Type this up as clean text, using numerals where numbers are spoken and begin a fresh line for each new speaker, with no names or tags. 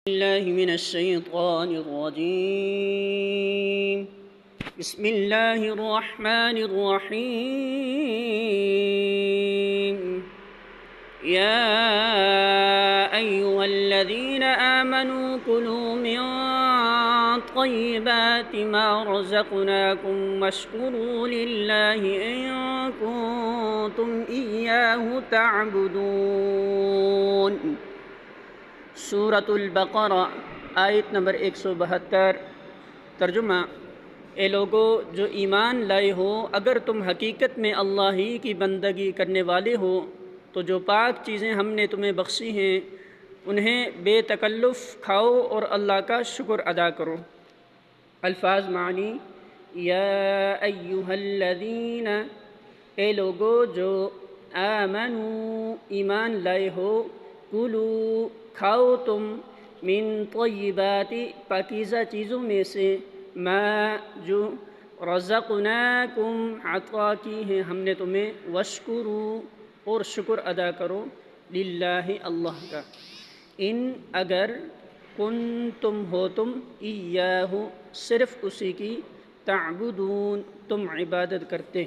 الله من الشيطان الرجيم. بسم الله الرحمن الرحيم. يا أيها الذين آمنوا كلوا من طيبات ما رزقناكم واشكروا لله إن كنتم إياه تعبدون. سورۃ البقرہ آیت نمبر 172. ترجمہ: اے لوگو جو ایمان لائے ہو، اگر تم حقیقت میں اللہ ہی کی بندگی کرنے والے ہو تو جو پاک چیزیں ہم نے تمہیں بخشی ہیں انہیں بے تکلف کھاؤ اور اللہ کا شکر ادا کرو. الفاظ معنی: یا ایھا الذین، اے لوگو جو آمنو ایمان لائے ہو، کلو کھاؤ تم، من طیبات پاکیزہ چیزوں میں سے، ما جو، رزقناکم عطا کی ہیں ہم نے تمہیں، واشکرو اور شکر ادا کرو، للہ اللہ کا، ان اگر، کنتم ہو تم، ایاہ صرف اسی کی، تعبدون تم عبادت کرتے.